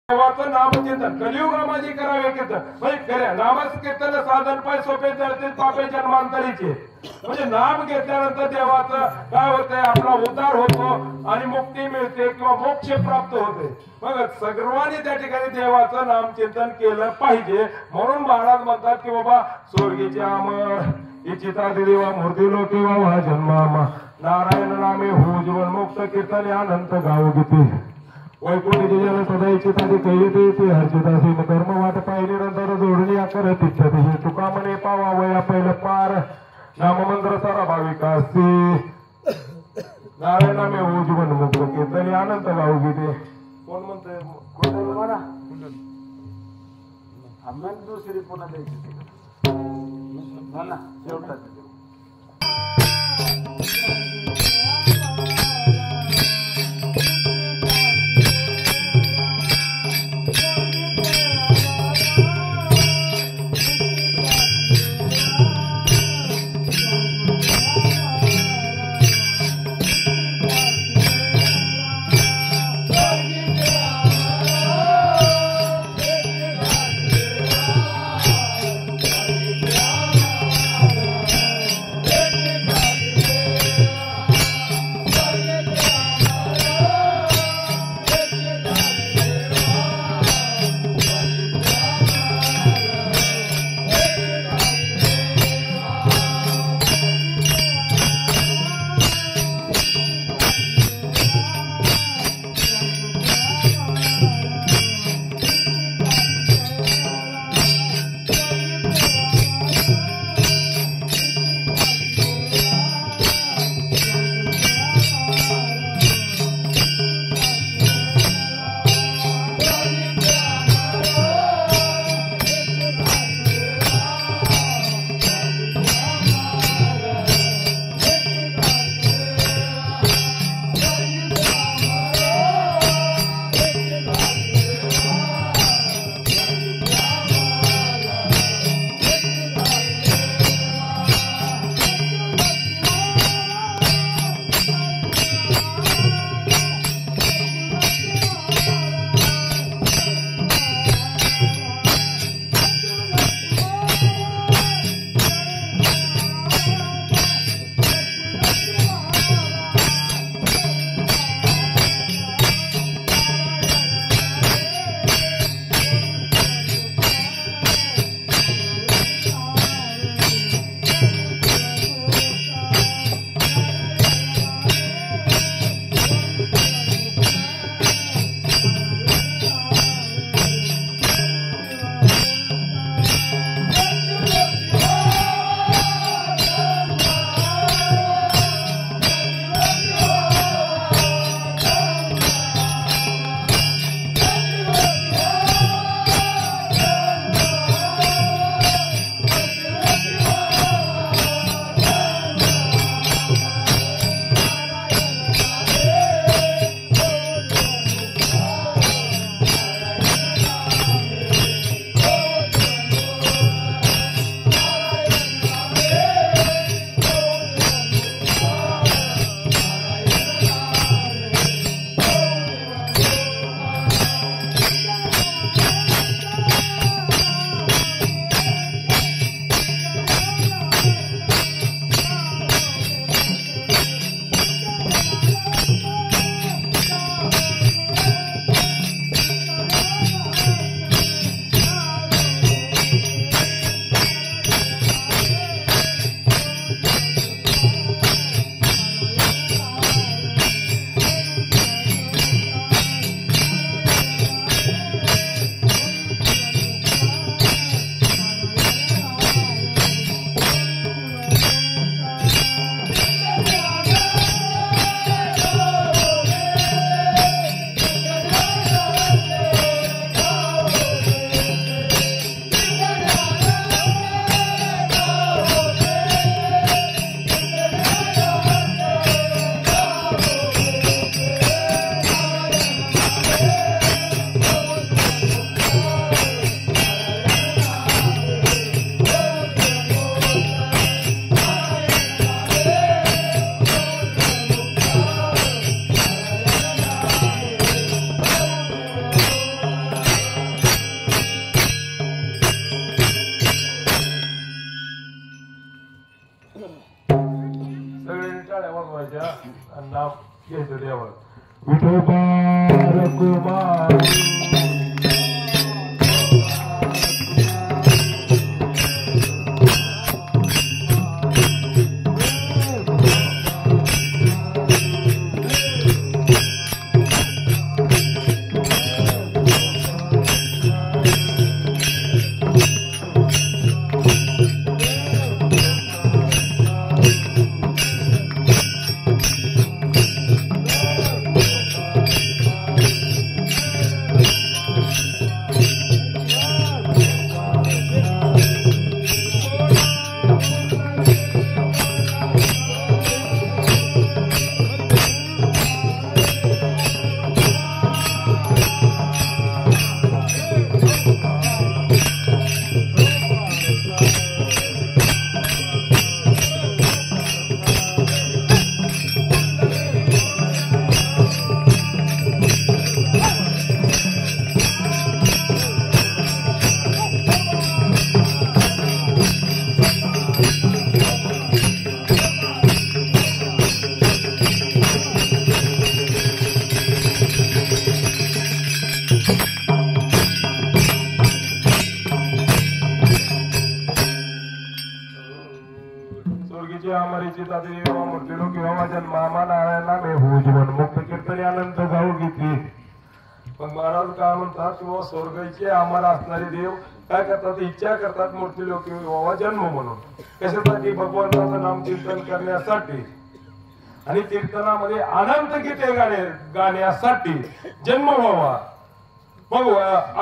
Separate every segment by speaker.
Speaker 1: देवाचं नामकीर्तन कलियुगामध्ये करावे कीर्तन म्हणजे नामच कीर्तन साधन पाय सोपे जळतील पापे जन्मांतरीचे म्हणजे नाम घेतल्यानंतर देवाचं काय होतंय आपला उद्धार होतो आणि मुक्ती मिळते किंवा मोक्ष प्राप्त होते। मग सर्वांनी त्या ठिकाणी देवाचं नामचिंतन केलं पाहिजे। म्हणून महाराज म्हणतात की बाबा स्वर्गीचे अमर इच्छिता देवा मूर्ती लोके वा जन्मामा नारायण नामे हो जीवन मुक्त कीर्तन अनंत गाव गीते वैकुंठी जन सदा इच्छितादी कैते ते हर्षितासी कर्म वाट पाहिली नंतर जोडणी आकर तिच्छते हे तुका म्हणे पावा वया पहिलं पार नाममंत्र सारा भाविकासी नारायण नामे हो जीवन मुक्त कीर्तन अनंत गाव गीते कोण म्हणतंय कोण म्हणा आम्हाला दुसरी पुन्हा द्यायची म्हणा शेवटात नाम घ्यायचं देवाला. विठोबा रघुमाई किंवा स्वर्गाचे आम्हाला असणारे देव काय करतात, इच्छा करतात मूर्ती लोक व्हावा जन्म म्हणून. कशासाठी? भगवंताचं नाम कीर्तन करण्यासाठी आणि कीर्तनामध्ये अनंत गीते गाण्यासाठी जन्म व्हावा. मग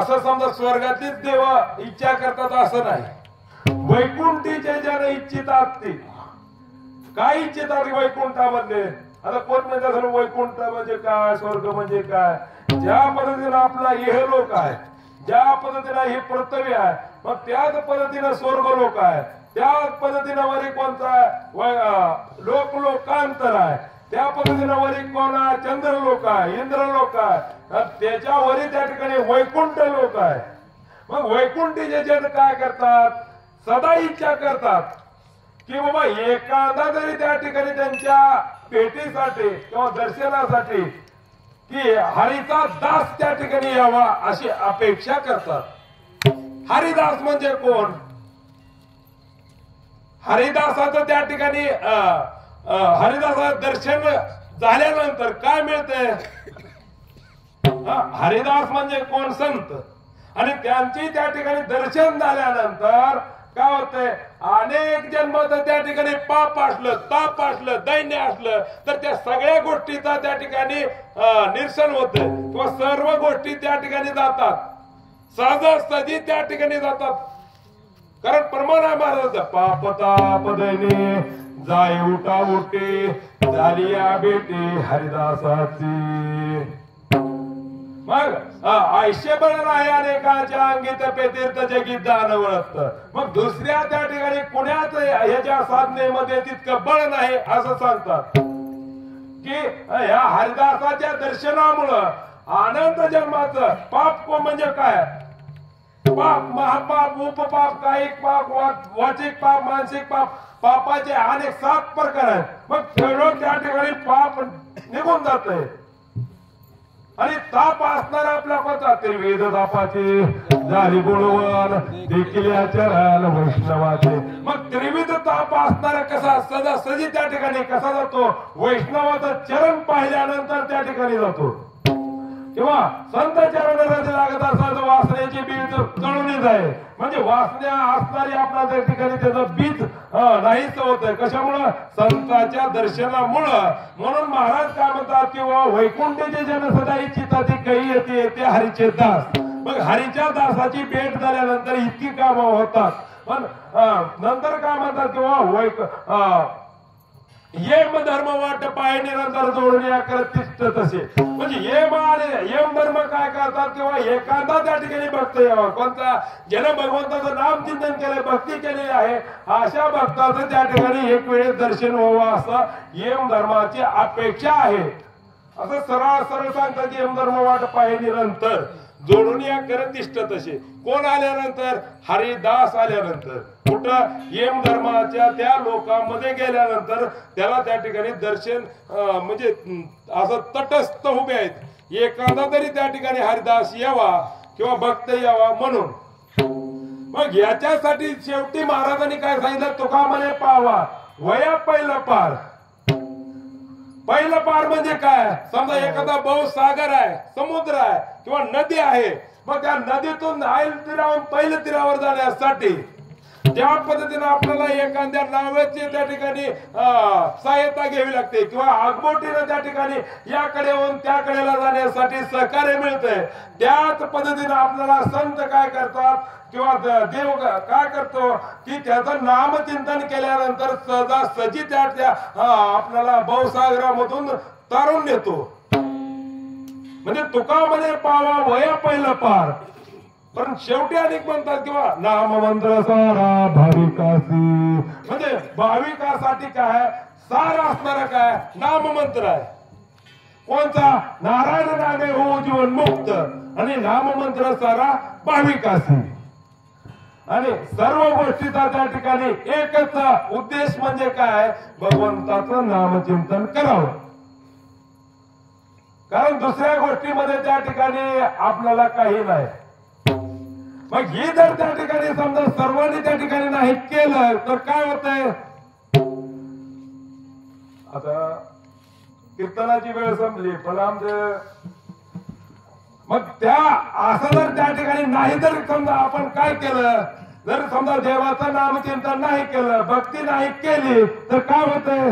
Speaker 1: असं समजा स्वर्गातलीच देव इच्छा करतात असं नाही. वैकुंठीचे ज्याने इच्छितात ते काय इच्छितात वैकुंठामध्ये. आता कोण म्हणतात वैकुंठ म्हणजे काय, स्वर्ग म्हणजे काय. ज्या पद्धतीने आपला इहलोक आहे, ज्या पद्धतीने हे पृथ्वी आहे, मग त्याच पद्धतीने स्वर्ग लोक आहे, त्याच पद्धतीने वरी कोणता लोकांतर आहे, त्या पद्धतीने वरी कोणा चंद्रलोक आहे, इंद्रलोक आहे, त्याच्यावरी त्या ठिकाणी वैकुंठ लोक आहे. मग वैकुंठीचे जन काय करतात, सदा इच्छा करतात की बाबा एखादा जरी त्या ठिकाणी त्यांच्या भेटीसाठी किंवा दर्शनासाठी की हरीचा दास त्या ठिकाणी यावा अशी अपेक्षा करतात. हरिदास म्हणजे कोण? हरिदासाचं त्या ठिकाणी हरिदासाचं दर्शन झाल्यानंतर काय मिळते? हरिदास म्हणजे कोण? संत. आणि त्यांची त्या ठिकाणी दर्शन झाल्यानंतर काय होतंय, अनेक जन्माचं त्या ठिकाणी पाप असलं, ताप असलं, दैन्य असलं तर त्या सगळ्या गोष्टीचा त्या ठिकाणी निरसन होत किंवा सर्व गोष्टी त्या ठिकाणी जातात, सहजासहजी त्या ठिकाणी जातात. कारण प्रमाण आहे महाराज, पाप ताप दैन्य जाय उठा उठे झाली या बेटी हरिदासाची. मग आयुष्यभर आहे अनेकाच्या अंगीत पेतीर्थ जगी दानवळत. मग दुसऱ्या त्या ठिकाणी कुण्याच ह्याच्या साधनेमध्ये तितकं बळ नाही असं सांगतात की या हरिदासाच्या दर्शनामुळं अनंत जन्माचं पाप म्हणजे काय? पाप, महापाप, उपपाप, कायिक पाप, वाचिक पाप, मानसिक पाप, पापाचे अनेक 7 प्रकार आहेत. मग खेळून त्या ठिकाणी पाप निघून जातंय. आणि ताप असणारा आपल्या कोणता? त्रिवेद तापाचे झाली गुणवन देखील चरण वैष्णवाचे. मग त्रिविध ताप असणारा कसा सदा सजी त्या ठिकाणी कसा जातो? वैष्णवाचं चरण पाहिल्यानंतर त्या ठिकाणी जातो. किंवा संत चरण लागत असतात वासनेची बीज जळून जाईल. म्हणजे वासना असणारी आपल्या त्या ठिकाणी त्याचं बीज नाहीच होत. कशामुळं? संतांच्या दर्शनामुळं. म्हणून महाराज काय म्हणतात किंवा वैकुंठीचे जन सदा इच्छितात ती काही येते ते हरीचे दास. मग हरीच्या दासाची भेट झाल्यानंतर इतकी कामं होतात. पण नंतर काय म्हणतात किंवा यम धर्म वाट पाय निरंतर जोडण्या करत तिष्ठ तसे. म्हणजे यम धर्म काय करतात किंवा एखादा त्या ठिकाणी भक्त यावा, कोणता ज्याने भगवंताचं नाम चिंतन केलंय, भक्ती केलेली आहे, अशा भक्ताचं त्या ठिकाणी एक वेळेस दर्शन व्हावं असं यम धर्माची अपेक्षा आहे. असं सरळ सरळ सांगतात की यम धर्म वाट पाय निरंतर जोडून या करत दिसत तसे कोण आल्यानंतर हरिदास आल्यानंतर कुठं यम धर्माच्या त्या लोकांमध्ये गेल्यानंतर त्याला त्या ठिकाणी दर्शन म्हणजे असं तटस्थ उभे आहेत एखादा तरी त्या ठिकाणी हरिदास यावा किंवा भक्त यावा म्हणून मग याच्यासाठी शेवटी महाराजांनी काय सांगितलं तुका म्हणे पावा वया पहिलं पार पहिलं पार म्हणजे काय समजा एखादा बहुसागर आहे समुद्र आहे किंवा नदी आहे मग त्या नदीतून आईल तीरावरून पहिल्या तीरावर जाण्यासाठी ज्या पद्धतीने आपल्याला एखाद्या नावाची त्या ठिकाणी सहायता घ्यावी लागते किंवा आगमोटीने त्या ठिकाणी याकडे होऊन त्याकडेला जाण्यासाठी सहकार्य मिळतंय त्याच पद्धतीने आपल्याला संत काय करतात किंवा देव काय करतो की त्याचं नामचिंतन केल्यानंतर सहजासहजी त्या आपल्याला बहुसागरामधून तारून नेतो म्हणजे तुका म्हणे पावा वया पहिलं पार पण शेवटी अनेक म्हणतात किंवा नाममंत्र सारा भाविकासी म्हणजे भाविकासाठी काय सार असणारा काय नाममंत्र आहे कोणता नारायण नामे हो जीवन मुक्त आणि नाममंत्र सारा भाविकासी आणि सर्व गोष्टीचा त्या ठिकाणी एकच उद्देश म्हणजे काय भगवंताचं नामचिंतन करावं कारण दुसऱ्या गोष्टीमध्ये त्या ठिकाणी आपल्याला काही नाही मग हे जर त्या ठिकाणी समजा सर्वांनी त्या ठिकाणी नाही केलं तर काय होतंय आता कीर्तनाची वेळ संपली पण आमचं मग त्या असं जर त्या ठिकाणी नाही जर समजा आपण काय केलं जर समजा देवाचं नामचिंतन नाही केलं भक्ती नाही केली तर काय होतंय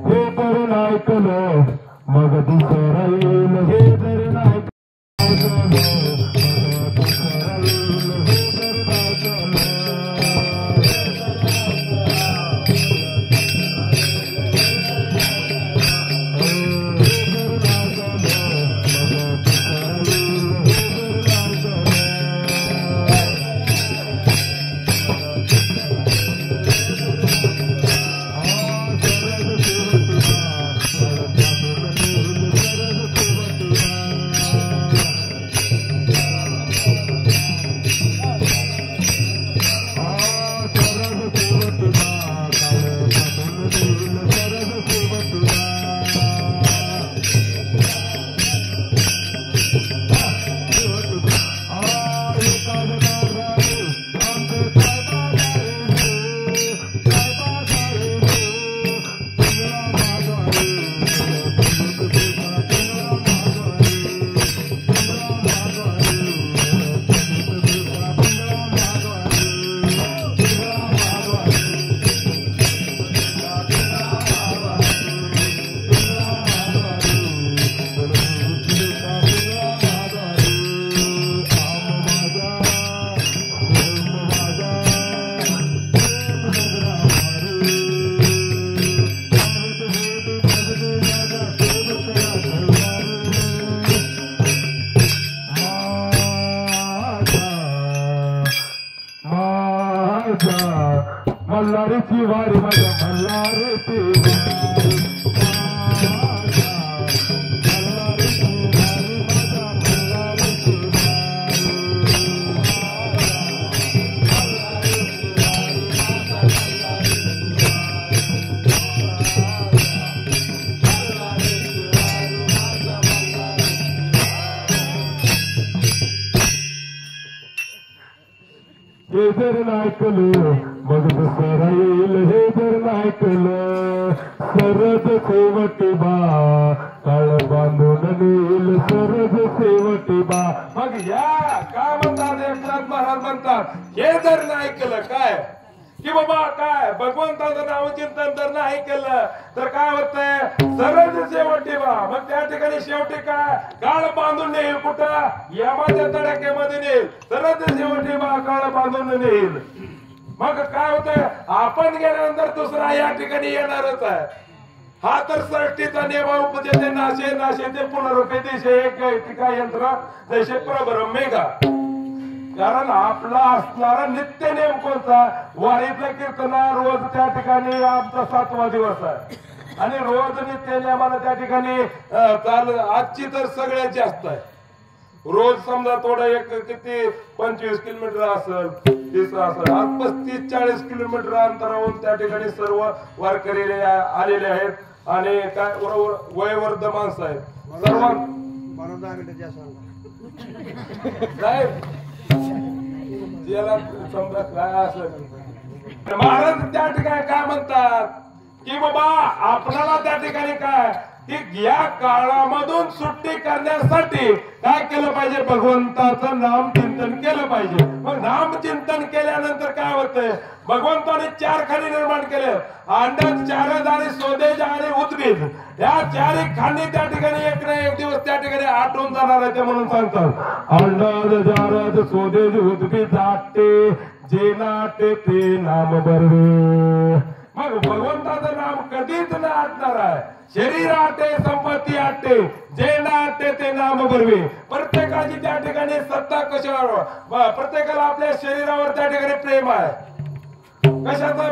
Speaker 1: हे तर नाही केलं मग दुसरं येईल हे तर नाही मल्हारीची वारी माझ्या मल्हारीची हे जर नाही केलं मग दुसरं येईल हे जर नाही केलं सरज शेवटी बा काळ बांधून नेईल सरज शेवटी बा मग या काय म्हणतात एकनाथ महाराज म्हणतात हे जर नाही केलं काय की बाबा काय भगवंताचं नामचिंतन जर नाही केलं तर काय होतंय सरज शेवटी बा मग त्या ठिकाणी शेवटी काय काळ बांधून नेईल कुठं यमाच्या तडाख्यामध्ये नेईल सरज शेवटी बा काळ बांधून नेईल मग काय होतंय आपण गेल्यानंतर दुसरा या ठिकाणी येणारच आहे हा तर सृष्टीचा नियम उपजेते नाशे नाशे ते पुनरुपे दिशे एक टीका यंत्र जैसे प्रब्रह्मेगा कारण आपला असणारा नित्य नियम कोणता वारीतलं कीर्तना रोज त्या ठिकाणी आमचा 7वा दिवस आहे आणि रोज नित्याने आम्हाला त्या ठिकाणी आजची तर सगळ्यात जास्त आहे. रोज समजा थोडं एक किती 25 किलोमीटर असेल 30 असेल, आज 35-40 किलोमीटर अंतरावरून त्या ठिकाणी सर्व वारकरी आलेले आहेत आणि काय वयोवृद्ध माणसं आहेत. सर्वांना समजा काय असं महाराज त्या ठिकाणी काय म्हणतात की बाबा आपल्याला त्या ठिकाणी काय की या काळामधून सुट्टी करण्यासाठी काय केलं पाहिजे, भगवंताचं नाम चिंतन केलं पाहिजे. मग नाम चिंतन केल्यानंतर काय होतंय, भगवंताने 4 खाणी निर्माण केले, अंडज, चारद आणि सोदेज आणि उद्भिद. या 4 खाणी त्या ठिकाणी एक ना एक दिवस त्या ठिकाणी आटून जाणार आहे. ते म्हणून सांगतात अंडज, चारद, सोदेज, उद्भिद आटे जे नाटे ते नाम बरवे. मग भगवंताचं नाम कधीच न आटणार आहे. शरीर आटे, संपत्ती आटे, जे ना आटे ते नाम बरवे. प्रत्येकाची त्या ठिकाणी सत्ता कशावर, प्रत्येकाला आपल्या शरीरावर त्या ठिकाणी प्रेम आहे. कशाचं,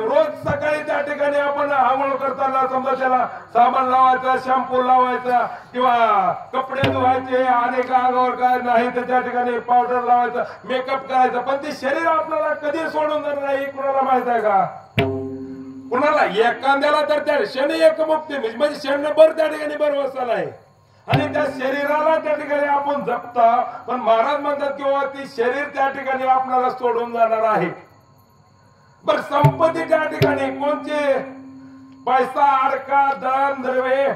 Speaker 1: रोज सकाळी त्या ठिकाणी आपण आंघोळ करताना समजा त्याला साबण लावायचा, शॅम्पू लावायचा किंवा कपडे धुवायचे आणि अंगावर काय नाही तर त्या ठिकाणी पावडर लावायचा, मेकअप करायचा. पण ते शरीर आपल्याला कधी सोडून जाणार नाही कुणाला माहित आहे का? कुणाला? एखाद्याला तर त्या शनी एक मुक्ती म्हणजे क्षणभर त्या ठिकाणी बरवसाल आहे आणि त्या शरीराला त्या ठिकाणी आपण जपता. पण महाराज म्हणतात किंवा ती शरीर त्या ठिकाणी आपल्याला सोडून जाणार आहे. बर संपत्ती त्या ठिकाणी कोणते, पैसा, अडका, धन, द्रव्य,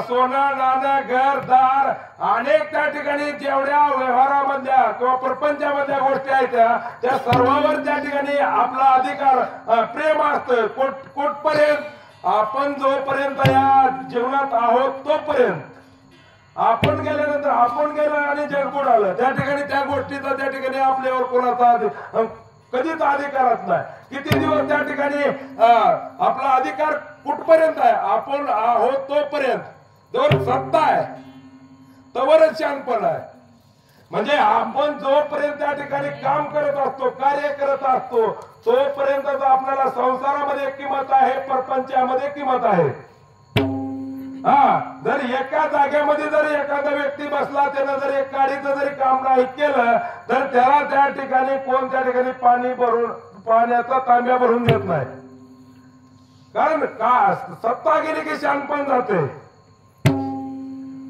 Speaker 1: सोनं, नाणं, घर, दार, अनेक त्या ठिकाणी जेवढ्या व्यवहारामधल्या किंवा प्रपंचामधल्या गोष्टी आहेत त्या सर्वांवर त्या ठिकाणी आपला अधिकार, प्रेम असतं. कोटपर्यंत आपण जोपर्यंत या जीवनात आहोत तोपर्यंत, आपण गेल्यानंतर आपण गेलो आणि जग बुडालं त्या ठिकाणी त्या गोष्टीचा त्या ठिकाणी आपल्यावर कोणाचा कधीच अधिकारच नाही. किती दिवस त्या ठिकाणी आपला अधिकार कुठपर्यंत आहे, आपण आहोत तोपर्यंत. जोर सत्ता आहे तोवरच शानपण आहे. म्हणजे आपण जोपर्यंत त्या ठिकाणी काम करत असतो, कार्य करत असतो तोपर्यंत आपल्याला संसारामध्ये किंमत आहे, प्रपंचामध्ये किंमत आहे. जर एका जागेमध्ये जर एखादा व्यक्ती बसला, त्यानं जर एक गाडीचं जरी काम नाही केलं तर त्याला त्या ठिकाणी कोण त्या ठिकाणी पाणी भरून, पाण्याचा तांब्या भरून देत नाही. कारण का, सत्ता गेली की शानपण जाते.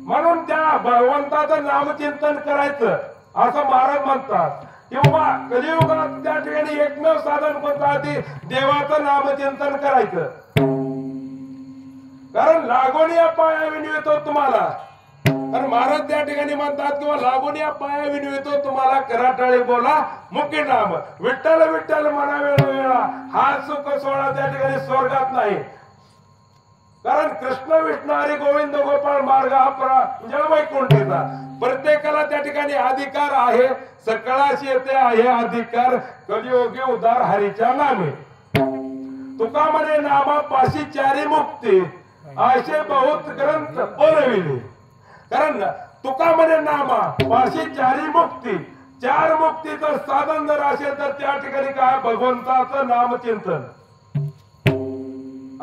Speaker 1: म्हणून त्या भगवंताचं नामचिंतन करायचं असं महाराज म्हणतात की बाबा कलियुगात त्या ठिकाणी एकमेव साधन कोणतं आहे, देवाचं नामचिंतन करायचं. कारण लागून या पाया विनवितो तुम्हाला, कारण महाराज त्या ठिकाणी म्हणतात किंवा लागून या पाया विनवितो तुम्हाला, कराटाळी बोला मुखी नाम, विठ्ठल विठ्ठल म्हणा वेळोवेळा, हा सुख सोहळा त्या ठिकाणी स्वर्गात नाही. कारण कृष्ण विष्णू हरी गोविंद गोपाळ मार्ग हा जळवैकुंठीचा. प्रत्येकाला त्या ठिकाणी अधिकार आहे, सकळाशी येते आहे अधिकार, कलियोगी उदार हरीच्या नामे. तुका म्हणे नामा पाशी 4 मुक्ती, असे बहुत ग्रंथ बोलविले. कारण तुका म्हणे नामा पाशी 4 मुक्ती, 4 मुक्तीचं साधन जर असेल तर त्या ठिकाणी काय, भगवंताचं नामचिंतन.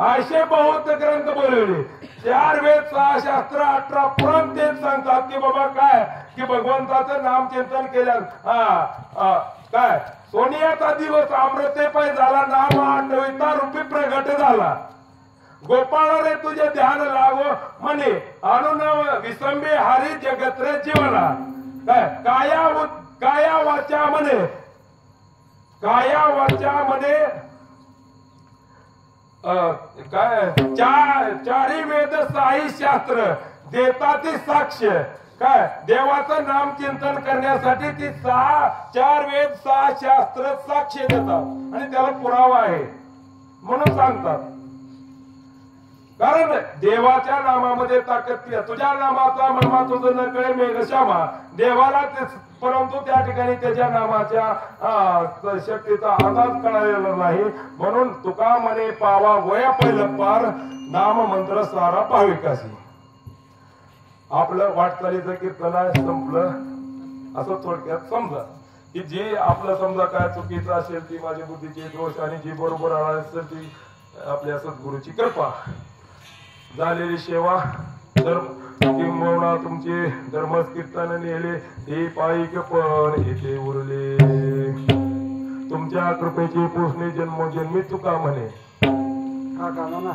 Speaker 1: असे बहुत ग्रंथ बोलवले, 4 वेद, 6 शास्त्र, 18 पुराण तेच सांगतात की बाबा काय की भगवंताचं नामचिंतन केल्या काय सोनियाचा दिवस अमृते पाय झाला, नाम आठविता रूपी प्रगट झाला. गोपाळ रे तुझे ध्यान लागो म्हणे, आणून विसंबे हारी जगत रे जीवना. काय काया वाचा म्हणे, काया वाचा म्हणे काय 4 वेद 6 शास्त्र देतात साक्ष. काय देवाचं नाम चिंतन करण्यासाठी ती 4 वेद 6 शास्त्र साक्ष देतात आणि त्याला पुरावा आहे म्हणून सांगतात. कारण देवाच्या नामामध्ये ताकद, तुझ्या नामाचा महिमा तुझं न कळे मेघश्यामा, देवाला परंतु त्या ठिकाणी त्याच्या नामाच्या शक्तीचा अंदाज कळालेला नाही. म्हणून तुका म्हणे पावा वया पहिलं पार, नाम मंत्र सारा भाविकाशी. आपलं वाटचालीचं कीर्तन संपलं असं थोडक्यात समजा की जे आपलं समजा काय चुकीचं असेल ती माझ्या बुद्धीचे दोष आणि जी बरोबर असेल ती आपल्या सद्गुरूची कृपा. झालेली सेवा धर्म किंबहुना तुमचे धर्मस कीर्तन नेले ते पायिक पण येथे उरले तुमच्या कृपेची पोषणे जन्मोजन्मी चुका म्हणे
Speaker 2: हा का ना